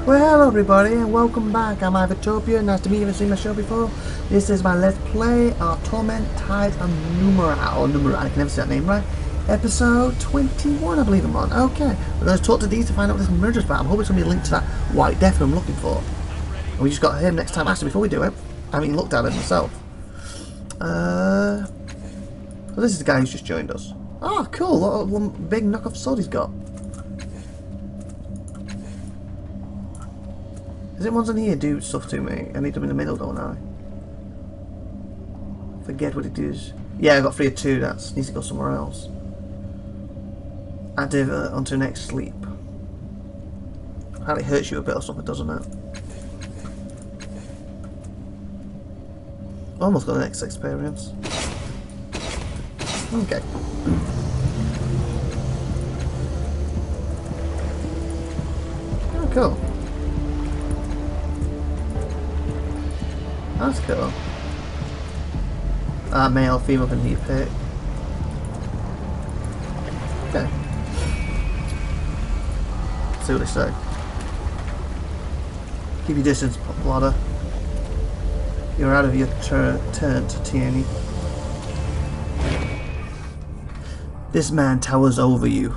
Well, hello everybody and welcome back. I'm IVATOPIA. Nice to meet you. Haven't seen my show before. This is my Let's Play of Torment Tides of Numenera, or Numenera, I can never say that name right. Episode 21, I believe I'm on. Okay, we're going to talk to these to find out what this murder's about. I'm hoping it's going to be linked to that white death I'm looking for. And we just got him next time. Actually, before we do it, I haven't even looked at it myself. So this is the guy who's just joined us. Oh, cool. What a big knockoff sword he's got. Is it ones in here do stuff to me? I need them in the middle, don't I? Forget what it is. Yeah, I got 3 of 2. That needs to go somewhere else. Active onto next sleep. Apparently hurts you a bit or something, doesn't it? Almost got the next experience. Okay. Oh, cool. That's cool. Male, female can you pick. Okay. See what they say. Keep your distance, Blotter. You're out of your turn to Tierney. This man towers over you.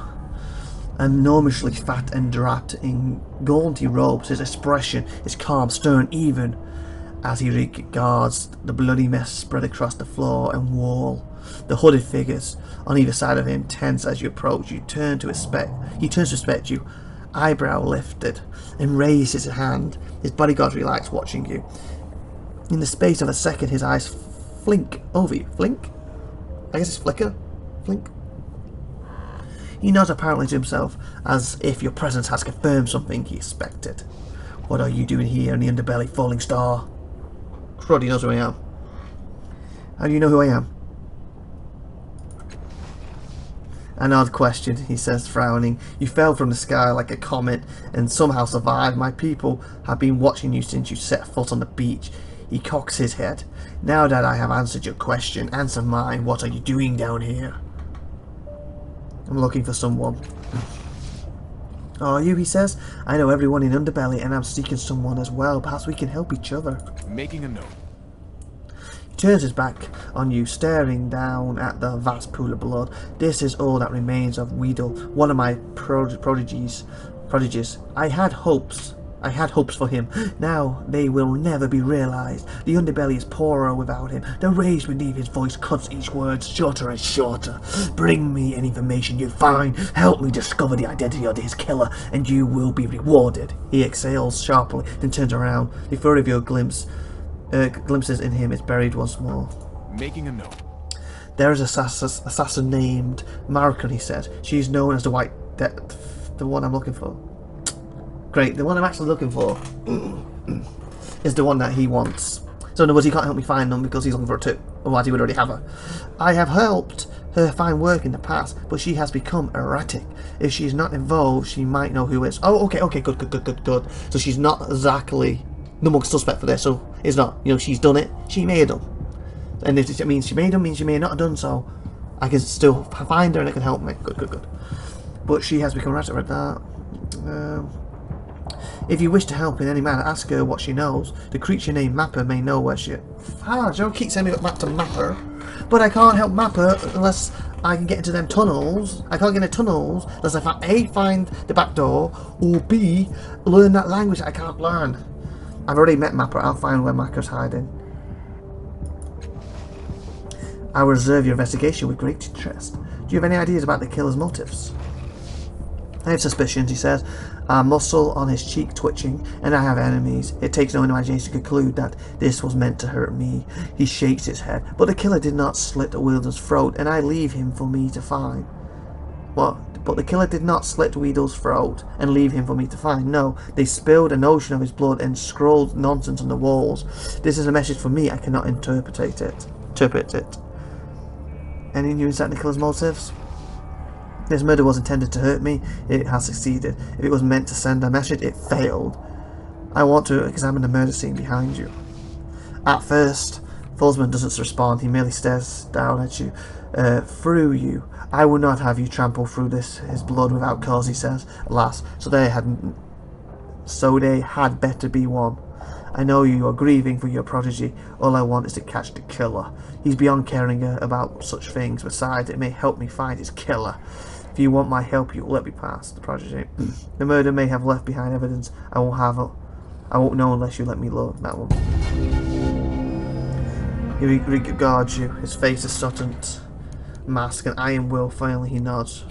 Enormously fat and draped in gaudy robes, his expression is calm, stern, even as he regards the bloody mess spread across the floor and wall. The hooded figures on either side of him tense as you approach. He turns to inspect you, eyebrow lifted, and raises his hand. His bodyguards relax, watching you. In the space of a second, his eyes flink over you. Flink? I guess it's flicker? Flink? He nods apparently to himself, as if your presence has confirmed something he expected. What are you doing here in the underbelly, falling star? Cruddy knows who I am. How do you know who I am? An odd question, he says, frowning. You fell from the sky like a comet and somehow survived. My people have been watching you since you set foot on the beach. He cocks his head. Now that I have answered your question, answer mine. What are you doing down here? I'm looking for someone. Are you? He says. I know everyone in Underbelly and I'm seeking someone as well. Perhaps we can help each other. Making a note. He turns his back on you, staring down at the vast pool of blood. This is all that remains of Weedle, one of my prodigies. I had hopes for him. Now they will never be realized. The underbelly is poorer without him. The rage beneath his voice cuts each word shorter and shorter. Bring me any information you find. Help me discover the identity of his killer, and you will be rewarded. He exhales sharply, then turns around. The fury of your glimpses in him is buried once more. Making a note. There is an assassin named Markan, he says. She's known as the White Death. The one I'm looking for. Great, the one I'm actually looking for is the one that he wants. So in other words, he can't help me find them because he's looking for her too. Otherwise he would already have her. I have helped her find work in the past, but she has become erratic. If she's not involved, she might know who is. Oh, okay, good. So she's not exactly the most suspect for this, so it's not, you know, she's done it. She may have done. And if it means she may have done, means she may not have done, so I can still find her and it can help me. Good. But she has become erratic with that. If you wish to help in any manner, ask her what she knows. The creature named Mapper may know where she... Joe keeps saying we got map to Mapper, but I can't help Mapper unless I can get into them tunnels. I can't get into tunnels unless I A, find the back door, or B, learn that language that I can't learn. I've already met Mapper. I'll find where Mapper's hiding. I'll reserve your investigation with great interest. Do you have any ideas about the killer's motives? I have suspicions, he says, a muscle on his cheek twitching, and I have enemies. It takes no imagination to conclude that this was meant to hurt me. He shakes his head, but the killer did not slit the wielder's throat, and I leave him for me to find. What? But the killer did not slit Weedle's throat and leave him for me to find. No, they spilled an ocean of his blood and scrawled nonsense on the walls. This is a message for me. I cannot interpret it. Any news about the killer's motives? This murder was intended to hurt me. It has succeeded. If it was meant to send a message, it failed. I want to examine the murder scene behind you. At first, Folsman doesn't respond. He merely stares down at you. Through you. I will not have you trample through his blood without cause, he says. Alas, so they had So they had better be one. I know you are grieving for your prodigy. All I want is to catch the killer. He's beyond caring about such things. Besides, it may help me find his killer. If you want my help, you will let me pass. The prodigy. The murder may have left behind evidence. I won't know unless you let me look. That one. He regards you. His face is suddened. Mask and iron will. Finally, he nods.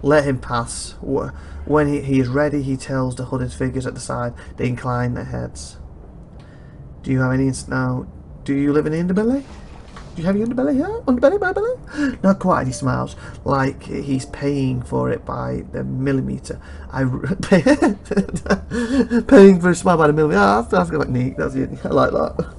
Let him pass. When he is ready, he tells the hooded figures at the side. They incline their heads. Do you have any now? Do you live in the underbelly? Do you have your underbelly here? Underbelly, my belly? Not quite. He smiles, like he's paying for it by the millimeter. Paying for a smile by the millimeter. Oh, that's like neat. That's it. I like that.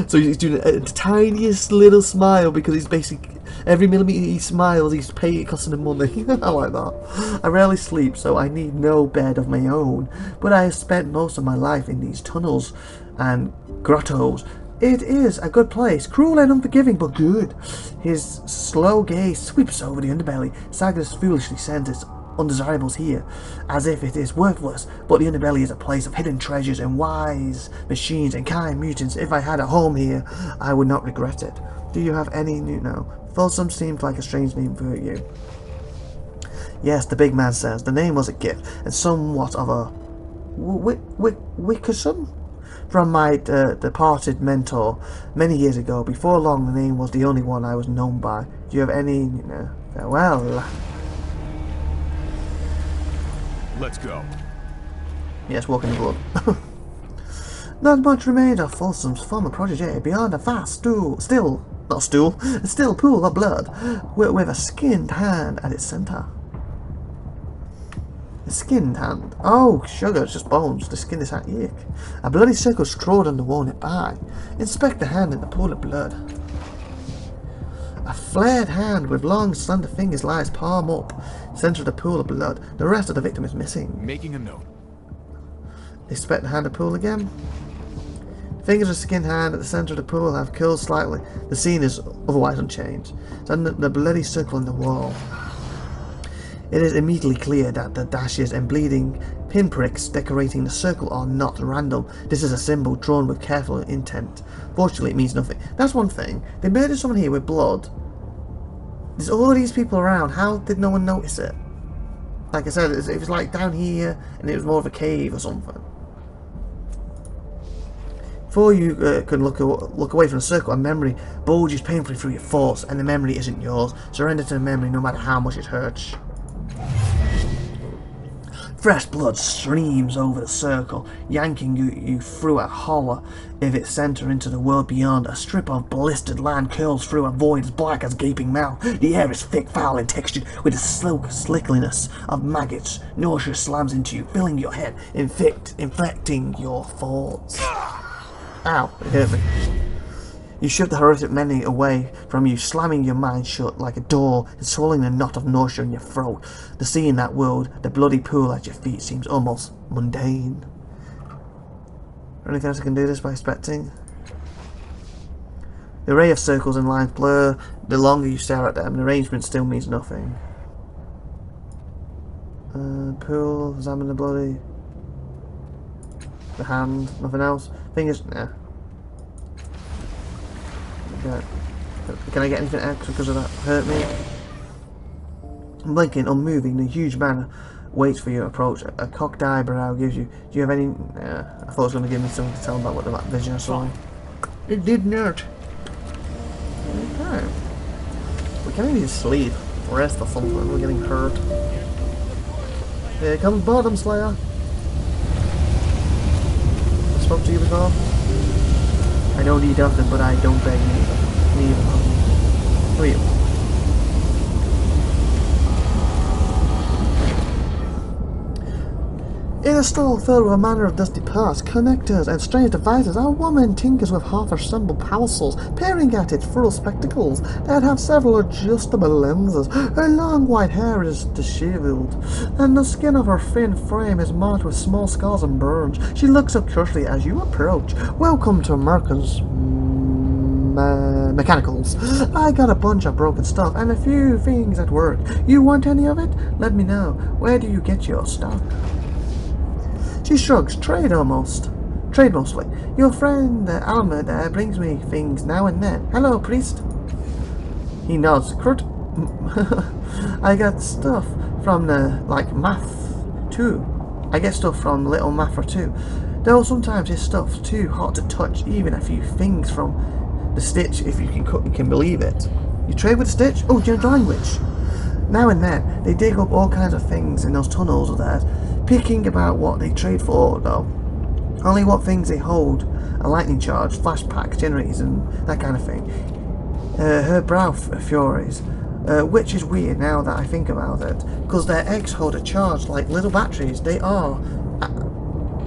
So he's doing the tiniest little smile because he's basically every millimeter he smiles, he's paying, costing him money. I like that. I rarely sleep, so I need no bed of my own. But I have spent most of my life in these tunnels and grottos. It is a good place, cruel and unforgiving, but good. His slow gaze sweeps over the underbelly. Sagas foolishly sends its undesirables here, as if it is worthless, but the underbelly is a place of hidden treasures and wise machines and kind mutants. If I had a home here, I would not regret it. Do you have any new no? Folsom seemed like a strange name for you. Yes, the big man says. The name was a gift, and somewhat of a wickersome from my departed mentor many years ago. Before long, the name was the only one I was known by. Do you have any no? Farewell. Let's go. Yes, walk in the blood. Not much remains of Folsom's former protege beyond a vast still pool of blood with a skinned hand at its center. A skinned hand? Oh, sugar, it's just bones. The skin is that yuck. A bloody circle scrawled on the wall nearby. Inspect the hand in the pool of blood. A flared hand with long, slender fingers lies palm up, center of the pool of blood. The rest of the victim is missing. Making a note. Inspect the hand of the pool again. Fingers of skinned hand at the center of the pool have curled slightly. The scene is otherwise unchanged. Then the bloody circle on the wall. It is immediately clear that the dashes and bleeding pinpricks decorating the circle are not random. This is a symbol drawn with careful intent. Fortunately, it means nothing. That's one thing. They murdered someone here with blood. There's all these people around. How did no one notice it? Like I said, it was like down here, and it was more of a cave or something. Before you can look away from the circle, a memory bulges painfully through your thoughts, and the memory isn't yours. Surrender to the memory no matter how much it hurts. Fresh blood streams over the circle, yanking you through a hollow of its centre into the world beyond. A strip of blistered land curls through a void as black as a gaping mouth. The air is thick, foul, and textured with the slickliness of maggots. Nausea slams into you, filling your head, infecting your thoughts. Ow, it hurt me. You shove the horrific memory away from you, slamming your mind shut like a door and swallowing a knot of nausea in your throat. The sea in that world, the bloody pool at your feet, seems almost mundane. Anything else I can do this by inspecting? The array of circles and lines blur. The longer you stare at them, the arrangement still means nothing. Pool, examine the bloody... The hand, nothing else. Fingers, nah. Can I get anything extra because of that? Hurt me? Blinking, unmoving, in a huge manner, waits for your approach. A cocked eyebrow gives you... Do you have any... I thought it was going to give me something to tell about what the vision I saw. It did not. Okay. We can't even sleep. Rest or something. We're getting hurt. Here comes Bottom Slayer. I spoke to you before. I don't eat often, but I don't beg neither. Real. In a stall filled with a manner of dusty parts, connectors, and strange devices, a woman tinkers with half-assembled power source, peering at it through spectacles that have several adjustable lenses. Her long white hair is disheveled, and the skin of her thin frame is marked with small scars and burns. She looks up curiously as you approach. Welcome to America's mechanicals. I got a bunch of broken stuff and a few things at work. You want any of it? Let me know. Where do you get your stuff? She shrugs. Trade almost. Trade mostly. Your friend Alma there brings me things now and then. Hello, priest. He nods. Kurt. I got stuff from like math too. I get stuff from little Mafra too. Though sometimes his stuff's too hot to touch. Even a few things from the Stitch, if you can believe it. You trade with the Stitch? Oh, do you know the language? Now and then, they dig up all kinds of things in those tunnels of theirs, picking about what they trade for, though. Only what things they hold, a lightning charge, flash packs, generators, and that kind of thing. Her brow furies, which is weird now that I think about it, because their eggs hold a charge like little batteries. They are.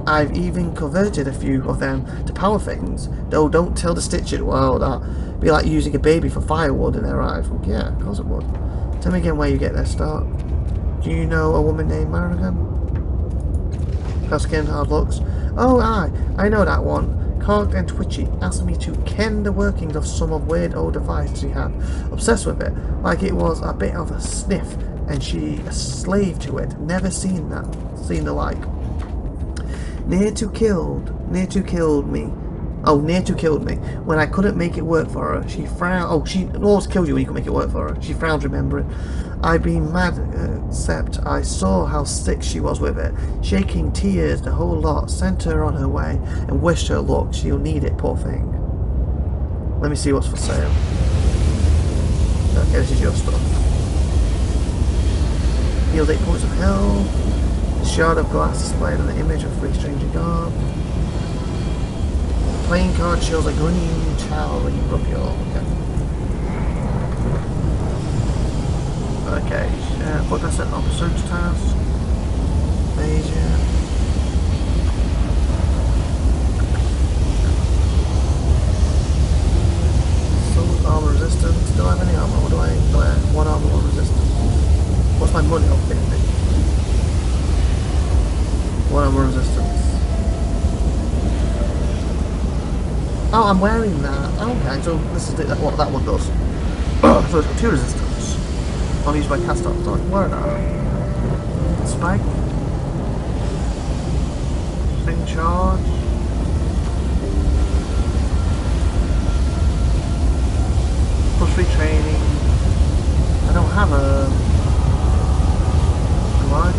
I've even converted a few of them to power things, though don't tell the Stitches. Well, that'd be like using a baby for firewood in their eyes. Well, yeah, of course it would. Tell me again where you get their start. Do you know a woman named Marigan? Her skin, hard looks. Oh, aye, I know that one. Cogged and twitchy. Asked me to ken the workings of some of weird old device she had. Obsessed with it, like it was a bit of a sniff, and she a slave to it. Never seen the like. Near to killed me. Oh, near to killed me. When I couldn't make it work for her, she frowned. Oh, she almost killed you when you couldn't make it work for her. She frowned, remember it. I'd been mad, except I saw how sick she was with it. Shaking tears, the whole lot. Sent her on her way and wished her luck. She'll need it, poor thing. Let me see what's for sale. Okay, this is your stuff. Heals 8 points of hell. A shard of glass displayed on the image of free stranger garb. Playing card shows a green towel when you rub your... Okay. Put that set on pursuit task. Major. Some armor resistance. Do I have any armor? What do I have? 1 armor, 1 resistance. What's my money up there? 1 armor resistance. Oh, I'm wearing that. Okay, so this is what that one does. So it's got 2 resistance. I'll use my cast off, so I can wear that. Spike. Spin charge. Plus 3 training. I don't have a... Do I?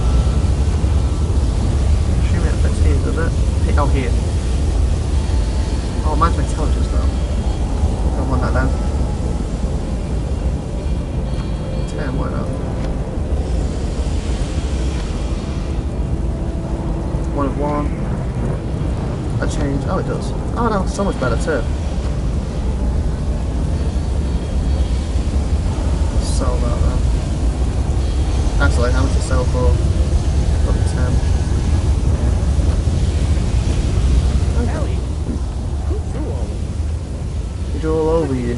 Assuming it fits here, does it? Oh, here. Oh, mine's my intelligence though. Don't want that then. 10, why not? 1 of 1. That changed. Oh, it does. Oh no, so much better too. Sell that then. Actually, how much to sell for? Probably 10. All over you.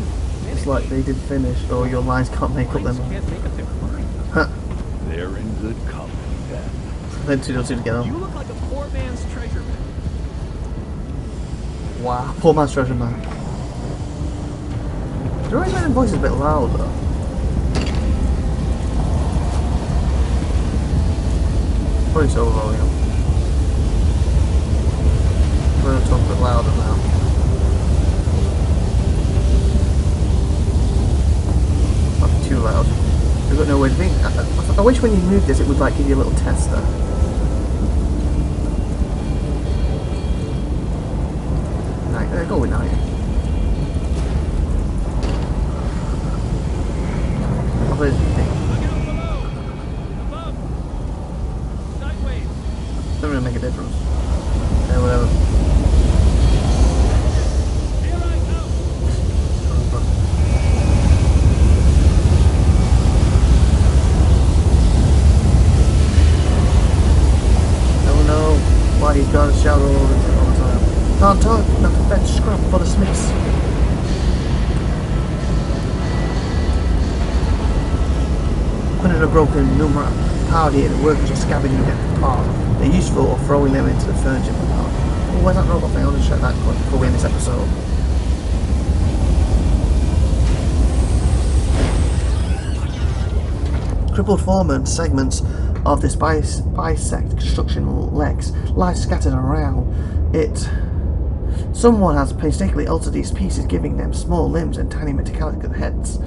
It's like they did finish, or your lines can't make up them. Huh. They're in good company then. Then 2 to get on. You look like a poor man's treasure man. Wow, poor man's treasure man. They're always making voices a bit loud though. Probably so volume. We're gonna talk a bit louder now. Too loud. We've got no way to think. I wish when you move this it would like give you a little tester. Night, go with night. I'll put it Above. Sideways. Doesn't really make a difference. Yeah, whatever. He's got a shout all the time. Can't talk, not to fetch scrap for the smiths. When in a broken Numenera powered here, the workers are scavenging them apart. They're useful or throwing them into the furniture apart. Oh, where's that robot thing? I'll just check that quick before we end this episode. Crippled foreman segments of this bisect construction legs lie scattered around it. Someone has painstakingly altered these pieces, giving them small limbs and tiny mechanical heads.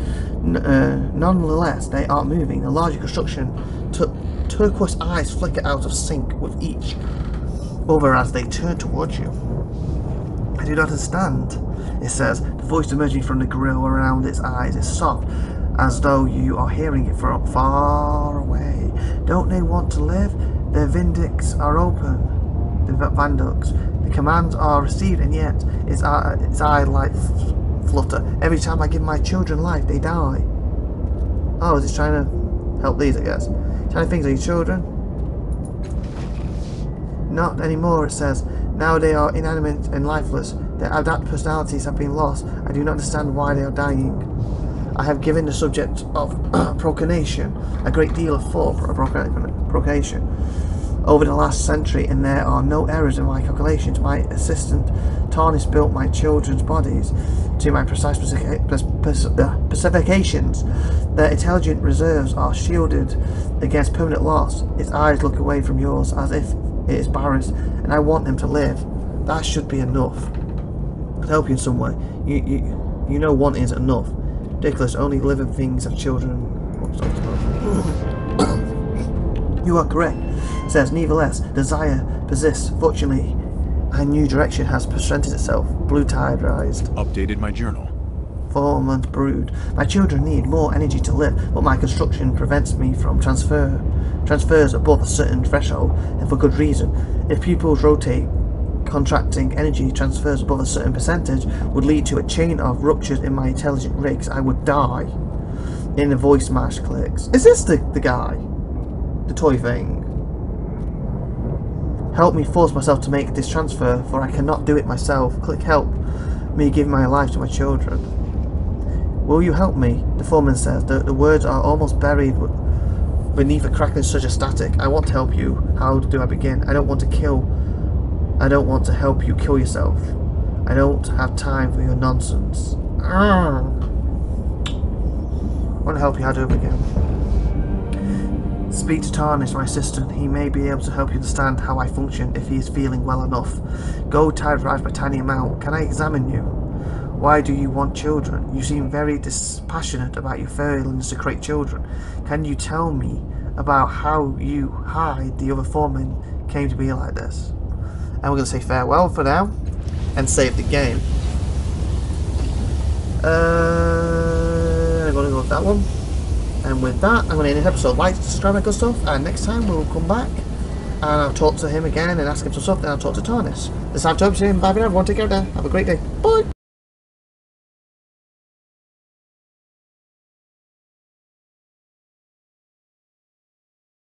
Nonetheless, they aren't moving. The larger construction turquoise eyes flicker out of sync with each other as they turn towards you. I do not understand, it says. The voice emerging from the grill around its eyes is soft, as though you are hearing it from far away. Don't they want to live? Their vindicts are open. The vanducts. The commands are received, and yet its eye light flutter. Every time I give my children life, they die. Oh, is it trying to help these, I guess? Tiny things are your children? Not anymore, it says. Now they are inanimate and lifeless. Their adapted personalities have been lost. I do not understand why they are dying. I have given the subject of procreation a great deal of thought for procreation over the last century, and there are no errors in my calculations. My assistant Tarnis built my children's bodies to my precise specifications. Their intelligent reserves are shielded against permanent loss. Its eyes look away from yours as if it is Barris, and I want them to live. That should be enough. I'll help you in some way. You know wanting isn't enough. Ridiculous, only living things have children. You are correct, it says. Nevertheless, desire persists. Fortunately, a new direction has presented itself. Blue tide rised. Updated my journal. 4-month brood. My children need more energy to live, but my construction prevents me from transfers above a certain threshold, and for good reason. If pupils rotate, contracting energy transfers above a certain percentage would lead to a chain of ruptures in my intelligent rigs. I would die. In the voice mash clicks. Is this the guy? The toy thing? Help me force myself to make this transfer, for I cannot do it myself. Click help me give my life to my children. Will you help me? The foreman says. The words are almost buried beneath a crackling surge of static. I want to help you. How do I begin? I don't want to help you kill yourself. I don't have time for your nonsense. I want to help you. How do I begin? Speak to Tarnis, my assistant. He may be able to help you understand how I function if he is feeling well enough. Gold tide rise by a tiny amount. Can I examine you? Why do you want children? You seem very dispassionate about your failings to create children. Can you tell me about how you, the other foreman, came to be like this? And we're going to say farewell for now and save the game. I'm going to go with that one. And with that, I'm going to end this episode. Like, subscribe, that good stuff. And next time we'll come back and I'll talk to him again and ask him some stuff. Then I'll talk to Tarnis. This is IVATOPIA. Bye for now, everyone. Take care now. Have a great day. Bye.